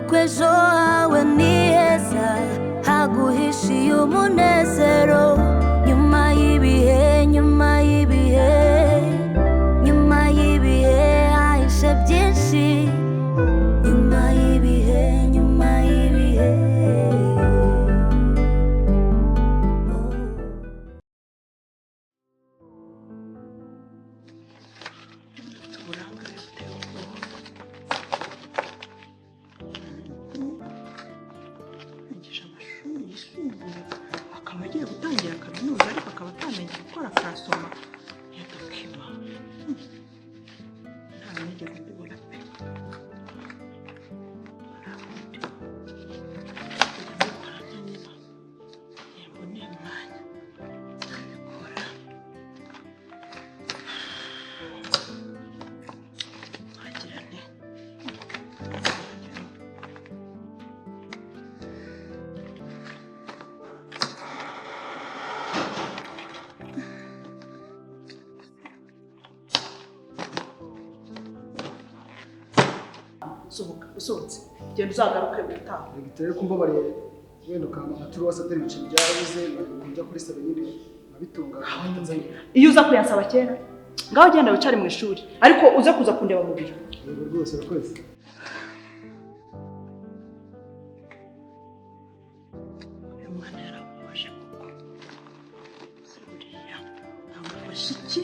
yuko ejo hawe ni heza haguhishiye umunezero nyuma y'ibihe nyuma y'ibihe nyuma y'ibihe hahishe byinshi nyuma y'ibihe nyuma y'ibihe. akaba agiye gutangira kaminuza ariko akaba atamenye gukora akarasoma yadukima nta nigeze mbibona pe yaboneye umwanya abikora agira nte usohotse genda uzagaruke gutaha biteye kumbabariye wenda ukanga turi wasaderi ibiciro byarabuze kujya kuri sebe nyine abitunganya iyo uza kuyansaba kera ngaho genda wicare mu ishuri ariko uze kuza kundeba mu biro yego rwose urakoze umwana yarababaje kuko buriya amufashe iki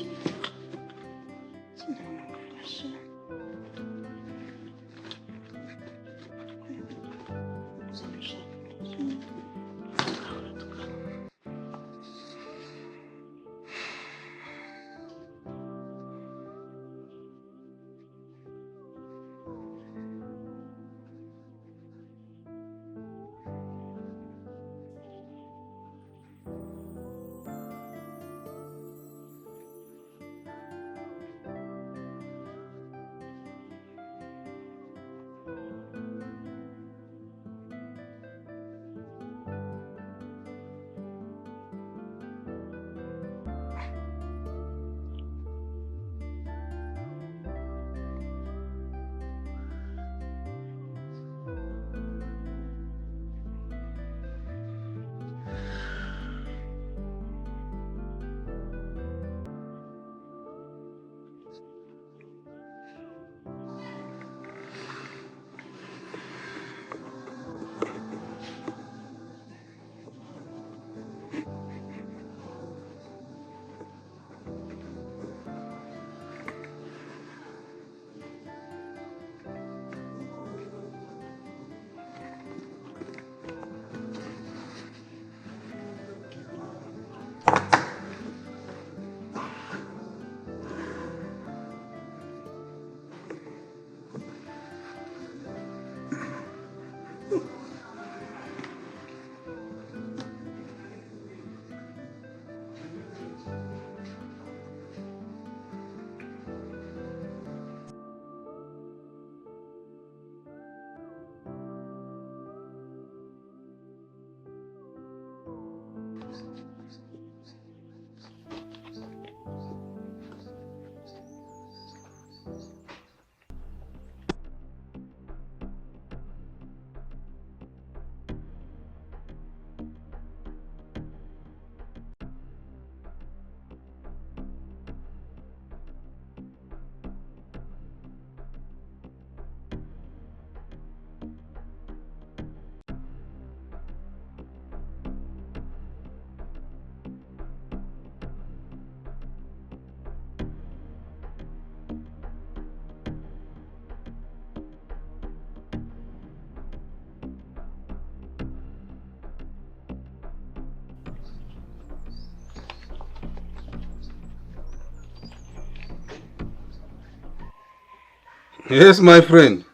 Yes, my friend.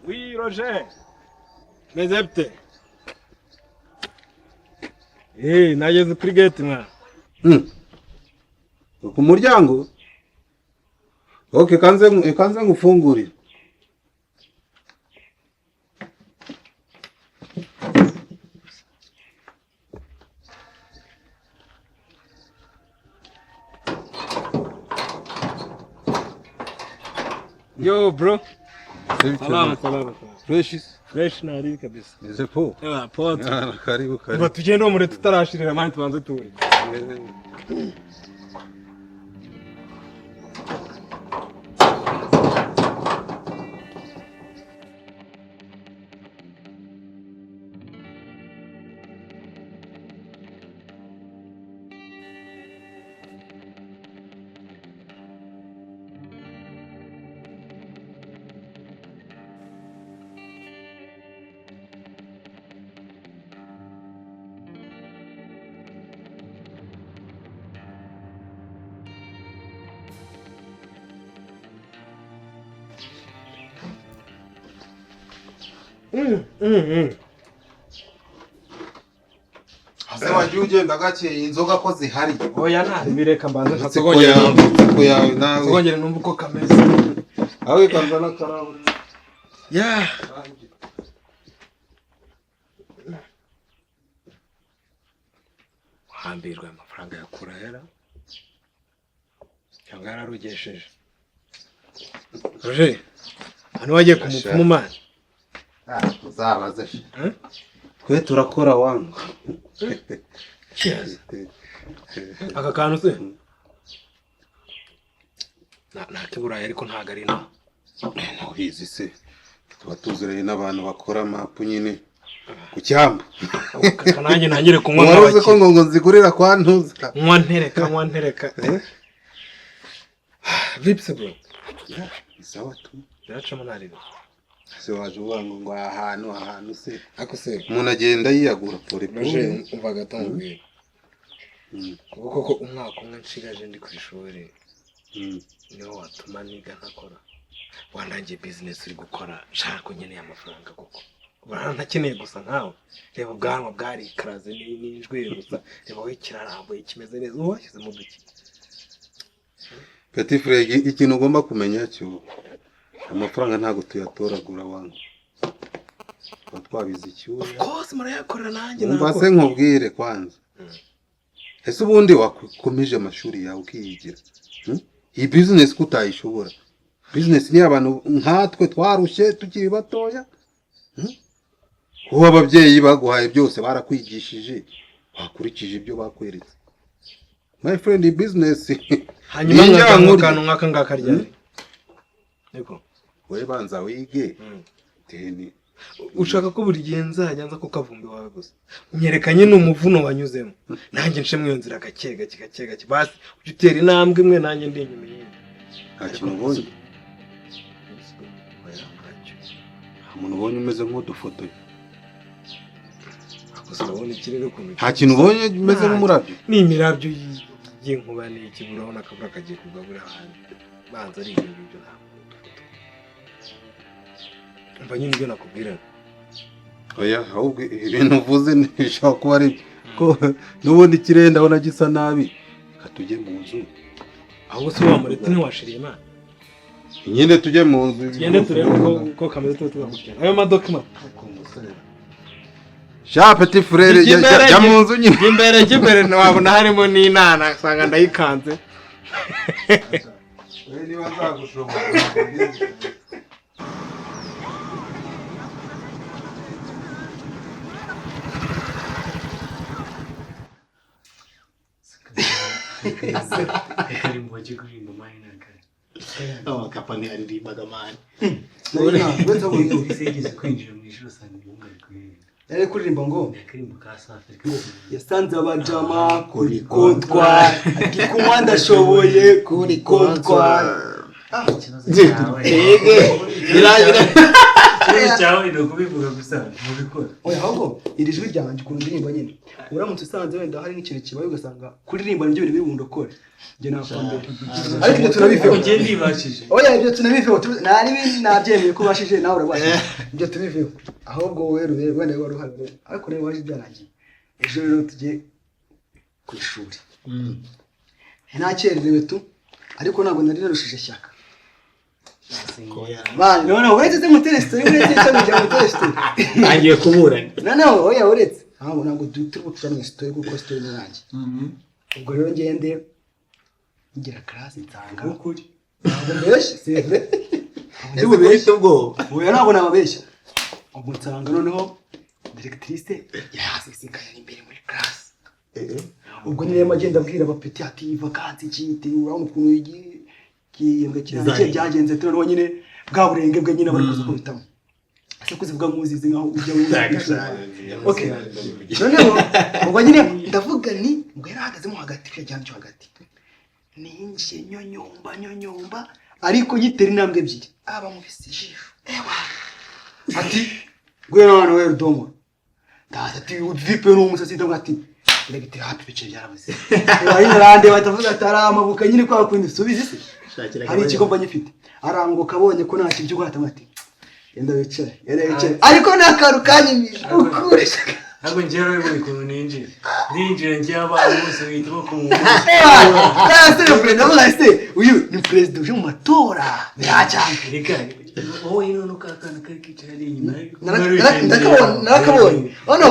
Oui, Roger. Mezepte. Nageze kuri gate mwa. Ku muryango? Okay, kanze ngufungurire. Yo, bro. Salam. Salam. Fresh nari kabisa. Nize po. Po. Karibu. Uba tugende muri tutarashirira mani tubanze turi. Ase wagiye ugenda gake inzoga ko zihari. Oya nta bireka mbanze ntakogongera nawe. Kogongera numva uko kameze. Awe kanza na karabu. Ya. Hambirwa amafaranga yakura hera. Cyangwa yararugesheje. Roger, hano wagiye kumupfumu mani. Uzabaze. Twe turakora wangu. Cheers. Aka kantu se? Nakiburaye ariko ntago ari no. Ntubizi se. Tuba tuziranye n'abantu bakora mapu nyine ku cyamba. Kananjye ntangire kunywa nk'abaki. Waruze ko ngo nzigurira kwa ntuza. Nywa ntereka. Vips bro. Isawa tu. Biracamo naribi. Se waje ubango ngo ahantu se. Ako se. Umuntu agenda yiyagura pole pole. Umva gatongwe. Kuko umwaka umwe nshigaje ndi ku ishuri. Niho watuma niga ntakora. Wandangiye business uri gukora shaka nyene y'amafaranga koko. Ntakeneye gusa nkawe. Reba ubwanwa bwari karaze n'injwe gusa. Reba wikirarambuye kimeze neza. Washyize mu duki. Petit frère ikintu ugomba kumenya cyo amafaranga ntago tuyatoragura wangu. Twabize icyuya. Of course murayakorera nanjye nako. Mbase nkubwire kwanza. Ese ubundi wakomeje amashuri yawe ukiyigira. Iyi business kutayishobora. Business ni abantu nkatwe twarushye tukiri batoya. Uwo ababyeyi baguhaye byose barakwigishije. Wakurikije ibyo bakweretse. My friend, business. Hanyuma nk'akantu nk'aka ngaka ryari. Niko. Wewe banza wige. Teni. Ushaka ko buri gihe nzajya nza kukavumbi wawe gusa. Unyerekanye n'umuvuno wanyuzemo. Nanjye nce mu nzira gake. Basi utera intambwe imwe nanjye ndi inyuma y'indi. Nta kintu ubonye. Umuntu ubonye umeze nk'udufoto. Gusa urabona ikirere ukuntu. Nta kintu ubonye umeze nk'umurabyo. Ni imirabyo y'inkuba ni ikibura ubona akabura kagiye kugwa buri hantu. Banza ari ibintu byo ntabwo. Umva nyine ibyo nakubwira. Oya ahubwo ibintu uvuze nishaka kuba ari ko n'ubundi ikirere ndabona gisa nabi. Katujye mu nzu. Aho se wamuretse ntiwashiriye Imana. Nyine tujye mu nzu. Tugende turebe ko kameze tugakurikirana. Ayo madokima. Sha petit frère ya mu nzu nyine. Imbere wabona harimo n'inana sanga ndayikanze. Wewe niba nzagushobora. Karimbo chikurimbo maina kare. Kapani aririmbaga mani. Weta wita ubisegeze kwinjira mu ijuru sanga ibunga rikwiye. Yari kuririmba ngo Karimbo ka safi. yasanze abajama kuri kontwari ati kunywa ndashoboye kuri kontwari. Cyawe no kubivuga gusa mubikora. Oya ahubwo iri jwi ryanje ku ndirimbo nyine. Uramutse usanze wenda hari n'ikintu kibaye ugasanga kuririmba nibyo bintu bibundokore. Nge nakwambere. Ariko ibyo turabifeho. Nge ndibashije. Oya ibyo tunabifeho. Nari nabyemeye ko bashije nawe urabashije. Ibyo tubifeho. Ahubwo wewe wenda wari uhari. Ariko rero waje byarangiye. Ejo rero tujye ku ishuri. Ntakererewe tu. Ariko ntabwo nari narushije shyaka. Bana none uretse mutereste uretse cyo bijya mutereste Agiye kuburana. None oya uretse ntabwo turi gucana story kuko story nanjye. Ubwo rero ngende ngira class nsanga ukuri. ntabwo mbeshye seve Ese bihite ubwo. oya ntabwo nababeshya ubwo nsanga noneho directrice yasesekaye imbere muri class ubwo niyo magenda abwira abapeti ati vacancy cyite urabona ukuntu igiyembwe kiranje byagenze turi noneho nyine bwa burenge bwe nyine bari kuza kubitamo ase kuzivuga muzizi nkaho ujya okay noneho ubwo nyine ndavuga ni ngo yarahagazemo hagati cyane cyo hagati ninje nyonyomba ariko nyitera intambwe ebyiri aba mubise ijisho ati gwera hano we rudomo ati vipe n'umusasi ndavuga ati ndagitira happy bice byarabuze wayine rande batavuga atari amabuka nyine kwa kundi subize se hari ikigo mba nyifite aranguka abonye ko nta kintu cyo guhata mati yenda wicaye ariko nakaru kanyimije ukuresha ntabwo njyewe wewe ukuntu ninjira njye abantu bose witwa ku muntu se president uyu ni president uje mu matora biracyanga reka wowe ino nukakana kari kicara ari inyuma nakabonye ono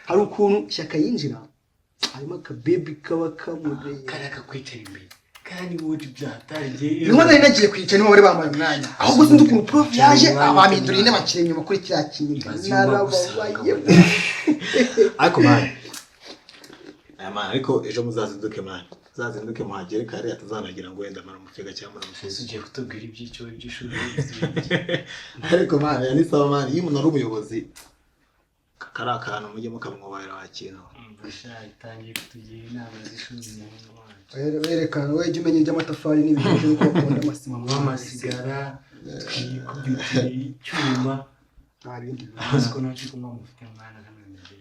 hari ukuntu shaka yinjira harimo akabebi kaba kamureye karaka kwitera imbere kandi wowe byatangiye niho nari nagiye kwicara niho bari bambaye umwanya ahubwo sinzi ukuntu prof yaje abaminduriye n'abakire inyuma kuri kiriya kintu narababaye ariko man ariko ejo muzazinduke man zazinduke muhagere kare atazanagira ngo wenda mara mufega cyangwa muramufuza ugiye kutubwira ibyicyo by'ishuri ariko man yani sawa man iyo umuntu ari umuyobozi kari akantu mujye mukamwubahira wakintu mbasha itangiye kutugira inama z'ishuri n'abantu werekana we jya umenya iby'amatafari n'ibintu by'uko akunda amasima amasigara twikubitira icyuma nta bindi ariko nacyo kunywa mufite umwana kameze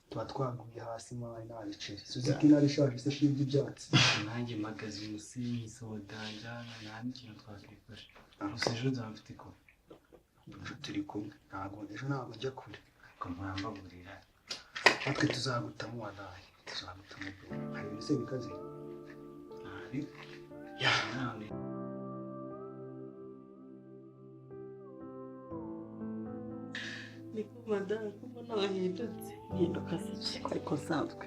tuba twaguye hasi mwawe nta biceri Suzuki narishaje se shibye ibyatsi nanjye magaze umusinyi sodanja nta n'ikintu twakwifasha gusa ejo nzafite ko ejo turi kumwe ntabwo njya kure ko mpambaburira natwe tuzagutamo wadaye tuzagutamo hari ibise bikaze ya none niko madame kubona wahindutse hinduka se ariko sanzwe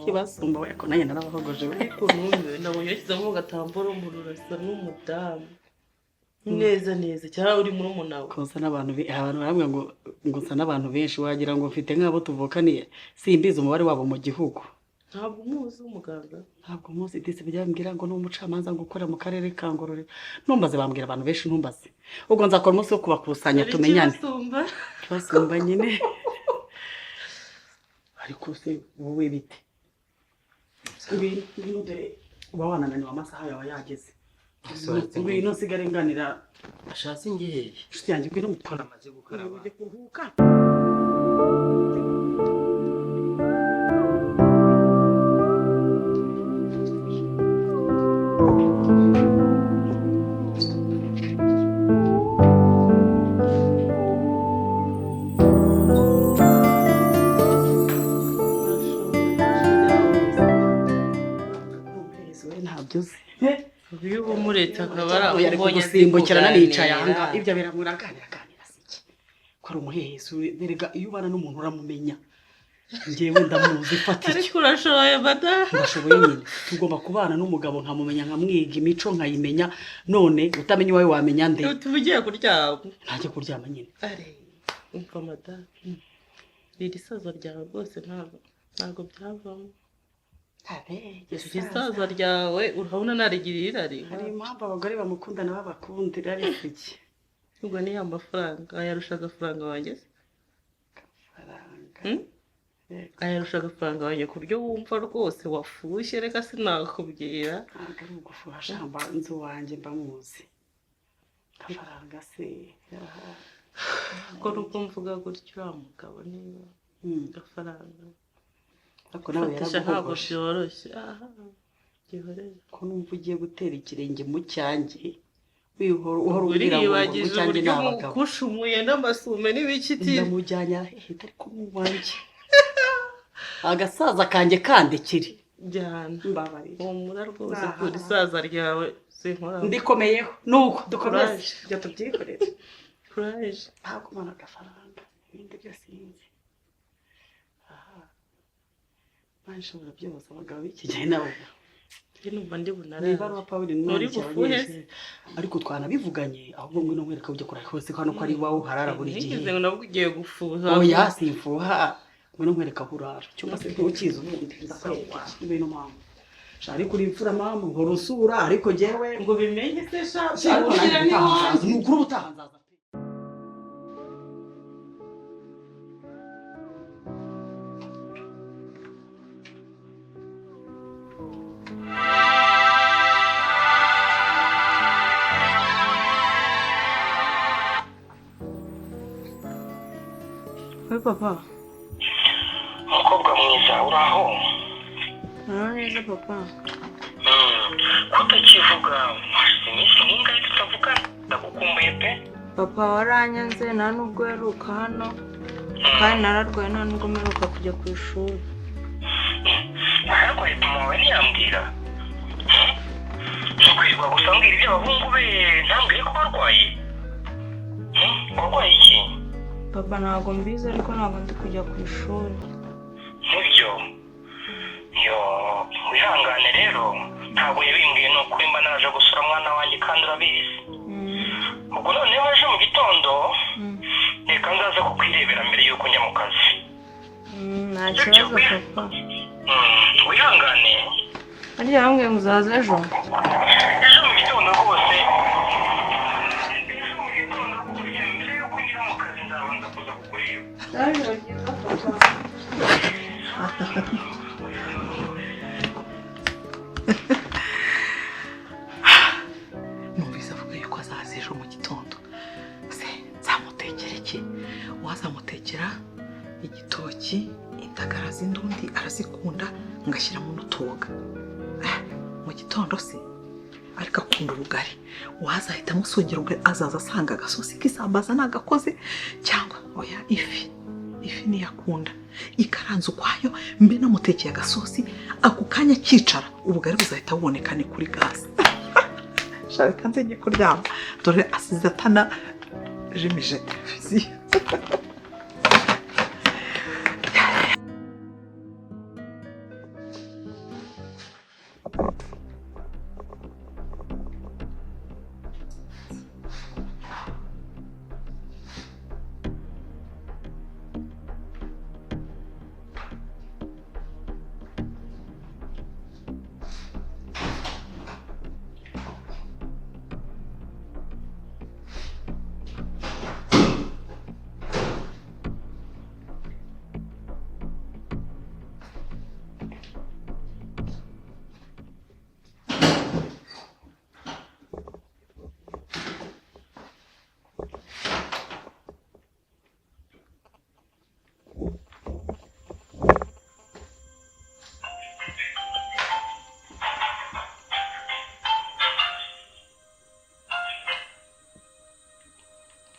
kibasumba we ko naye narabahogoje we ariko numwe nabonye yashyizemo agatambaro mu rurasa n'umudamu neza cyangwa uri muri umunawe konsa n'abantu abantu baramwe ngo nsa n'abantu benshi wagira ngo mfite nk'abo tuvukaniye simbiza umubare wabo mu gihugu ntabwo umuzi w'umuganga ntabwo muzi disi byambwira ngo n'umucamanza ngo ukora mu karere ka Ngororero numbaze bambwira abantu benshi ntumbaze ubwo nzakora umunsi wo kubakusanya tumenyane basumba nyine ariko se wowe bite ibintu dore uba wanananiwe amasaha yawe yageze ngwino sigare nganira ashatse ngiye nshuti yanjye ngwino mutwara amaze gukaraba ujye kuruhuka uyu umureta akaba ari kugusimbukira nanicaye aha ibyo biramuraganira siki ko ari umuhehesi berega iyo ubana n'umuntu uramumenya njyewe ndamuzi fatike ariko urashoboye bada ndashoboye nyine tugomba kubana n'umugabo nkamumenya nkamwiga imico nkayimenya none utamenya iwawe wamenya nde tuvugiye kuryama ntajye kuryama nyine are umva madame iri saza ryawe rwose ntabwo byavamo isaza ryawe urabona narigirira irari hari impamvu abagore bamukundana babakundira ari iki ubwo ni amafaranga ayarusha agafaranga wanjye ayarusha agafaranga wanjye ku buryo wumva rwose wafushye reka sinakubwira ntabwo ari ugufuha shamba nzu wanjye mbamuzi amafaranga se ko nuko mvuga gutyo uriya mugabo niba agafaranga ariko nawe ntabwo byoroshye gihorere ko numva ugiye gutera ikirenge mu cyanjye uhora ubwira ngo mu cyanjye ni abagabo kushumuye n'amasume n'ibikiti ndamujyanye arahita ariko n'uwanjye agasaza kanjye kandikiri jyana mbabarira humura rwose kuri isaza ryawe sinkora ndikomeyeho nuko dukomeze jya tubyikorere courage ntabwo mbona agafaranga ibindi byose sinzi nshobora byose abagabo b'iki gihe nabo njye numva ndi bunarara niba ari Pawulo uri bufuhe ariko twanabivuganye ahubwo ngwino nkwereka ujye kurara hose ko hano ko ari wawe harara buri gihe nigeze ngo nabwo ugiye gufuha oya simfuha ngwino nkwereka burara cyumba se ntukizo ubundi ibintu mama shari kuri imfura mama nkora usura ariko jewe ngo bimenye se sha ushira ni wanjye ni ukuri ubutaha nzaza we papa mukobwa mwiza uraho neza papa kutakivuga hashize iminsi n'ingahe tutavugana ndagukumbuye pe papa waranyanze nta nubwo yaruka hano kandi nararwaye nta nubwo mperuka kujya ku ishuri ararwaye mama wawe ntiyambwira ntukwirirwa gusa mbwira iby'abahungu be ntambwire ko warwaye warwaye iki papa ntabwo mbizi ariko ntabwo ndi kujya ku ishuri nibyo yo wihangane rero ntabwo yabimbwiye ni ukuri mba naje gusura mwana wanjye kandi urabizi ubwo noneho waje mu gitondo reka nzaza kukwirebera mbere y'uko njya mu kazi nta kibazo papa wihangane harya bambwiye ngo uzaza ejo ejo mu gitondo rwose mbere y'uko njya mu kazi nzabanza kuza kukureba ejo byiza papa numvise avuga yuko azaza ejo mu gitondo se nzamutekera iki wazamutekera igitoki indagara z'indundi arazikunda ngashyiramo n'utuboga mu gitondo se ariko akunda ubugari wazahita amusongera ubugari azaza asanga agasosi k'isambaza nagakoze cyangwa oya ifi niyo akunda ikaranze ukwayo mbe namutekeye agasosi ako kanya kicara ubugari buzahita buboneka ni kuri gaze sharika nze njye kuryama dore asize atana jimije televiziyo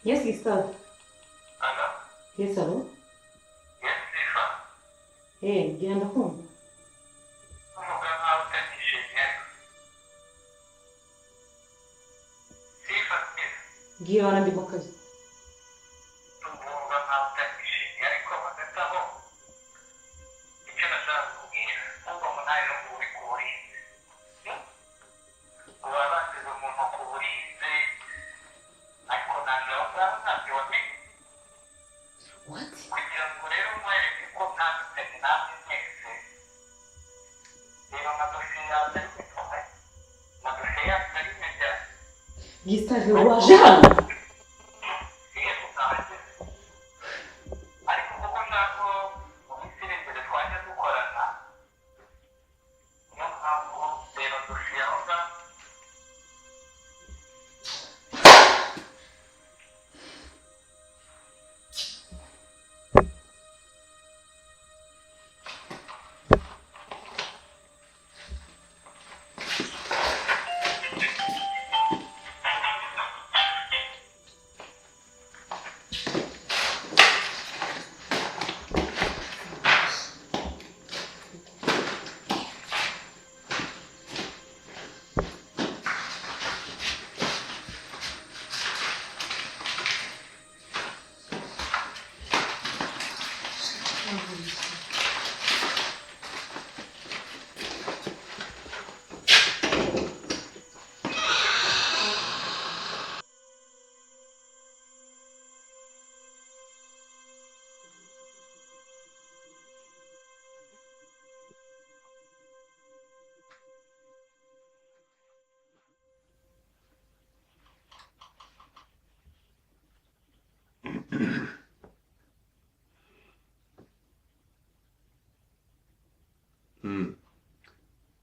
Yes, Gustavo. Hello? Yes, hello? Yes, Sifa. Hey, genda kumva. Uvuga nkaho utanyishimiye. Sifa, Sifa. Ngiye warandi mu kazi. Uvuga nkaho utanyishimiye ariko hagati aho icyo nashaka kubwira ntabwo umunani n'ubwo uri ku burinzi. Uba basize umuntu ku burinzi ariko ntabwo aho ngaho ntabyo wamenye. What? Kugira ngo rero mwereke ko ntandukanye namwe mwese rero nka dosiye yawe ari kwitwaye na dosiye yacu ari imejyanye Gustavo waje hano? iyo tutahageze ariko kuko ntabwo mu minsi iri imbere twajya dukorana niyo mpamvu rero dosiye aho ngaho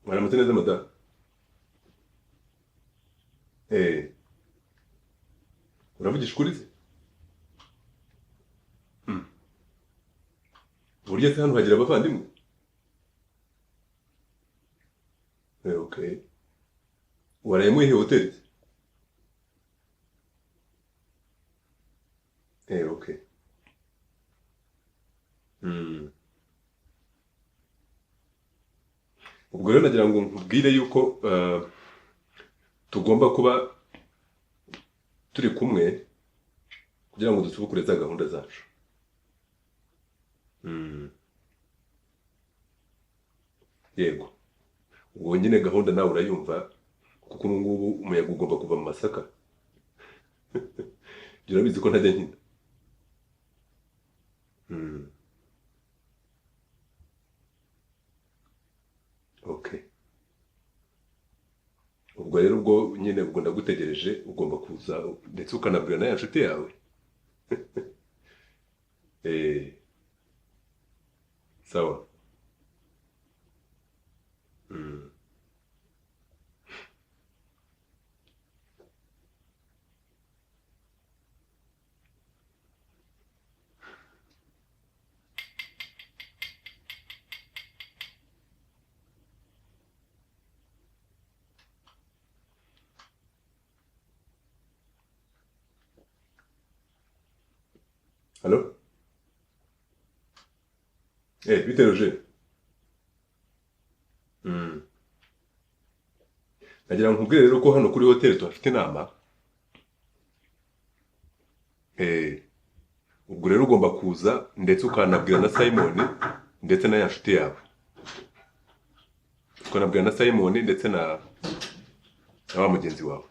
Mwaramutse neza madamu. Uravugisha ukuri se? Burya se hano hagira abavandimwe? Okay. Waraye muri hoteli? Okay. Ubwo rero nagira ngo nkubwire yuko tugomba kuba turi kumwe kugira ngo dusubukure za gahunda zacu. Yego. Ubwo nyine gahunda nawe urayumva kuko ubu ngubu umuyaga ugomba kuva mu Masaka. Urabizi ko ntajya nkina. Okay. Ubwo rero ubwo nyine ubwo ndagutegereje ugomba kuza ndetse ukanabwira na ya nshuti yawe. Sawa. Allô? Bite Roger? Nagira ngo nkubwire rero ko hano kuri hoteli tuhafite inama. Ubwo rero ugomba kuza ndetse ukanabwira na Simon ndetse na ya nshuti yawe. Ukanabwira na Simon ndetse na wa mugenzi wawe.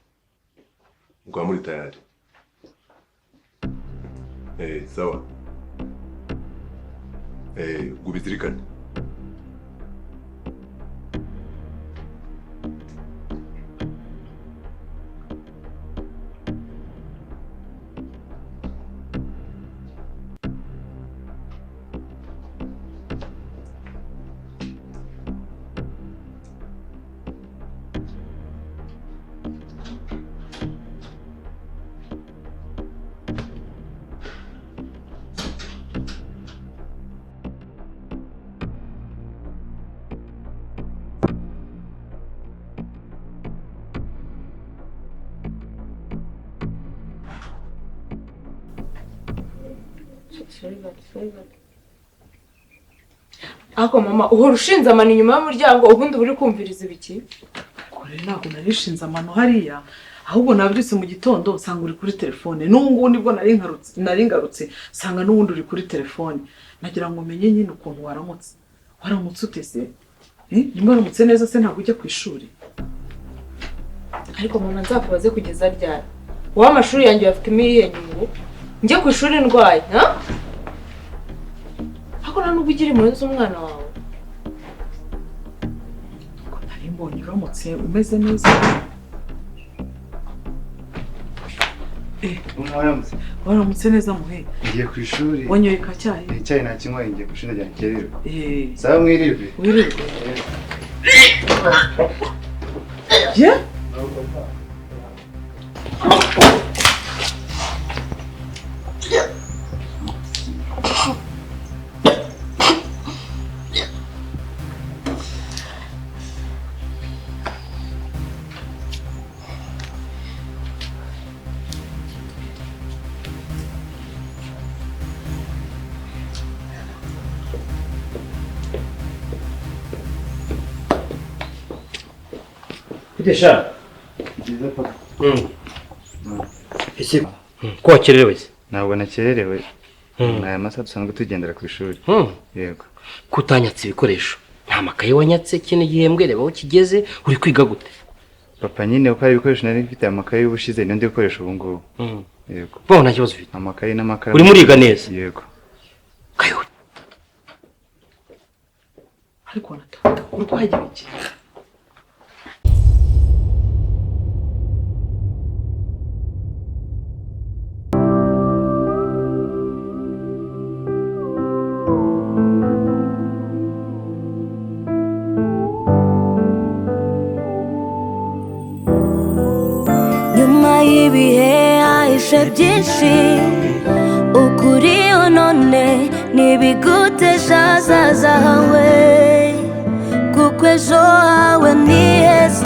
Ubwo muri tayari. Sawa. Ubizirikane. Ako mama uhora ushinze amano inyuma y'umuryango ubundi uri kumviriza ibiki? Kore ntabwo narishinze amano hariya ahubwo nabyutse mu gitondo nsanga uri kuri telefone n'ubu nibwo nari ngarutse nsanga n'ubundi uri kuri telefone nagira ngo umenye nyine ukuntu waramutse utese nimba waramutse neza se ntabwo ujya ku ishuri. Ariko mama nzakubaze kugeza ryari? Wa amashuri yanjye yafitemo iyihe nyungu? Njye ku ishuri ndwaye, ha? Ako nta nubwo ugira impuhwe z'umwana wawe. Ko nari mbonye uramutse umeze neza. Waramutse neza muhe. Ngiye ku ishuri. Wanyoye ka cyayi? Icyayi nta kinywa ngiye ku ishuri njya kerero. Sawa mwirirwe. Wirirwe. Je? Desha. Ese ko wakererewe se? Ntabwo nakererewe. Aya masaha dusanzwe tugendera ku ishuri. Yego. Kutanyatse ibikoresho. Nta makaye wanyatse kino gihembwe reba aho kigeze uri kwiga gute? Papa nyine uko ari ibikoresho nari mfite amakaye y'ubushize n'indi bikoresho ubu ngubu. Yego. Bo nta kibazo ufite. Amakaye n'amakaramu. Uri muriga neza? Yego. Kayo. Ariko nataka urwaye iki? y'ibihe hahishe byinshi ukuri none ntibigutesha ahazaza hawe kuko ejo hawe ni heza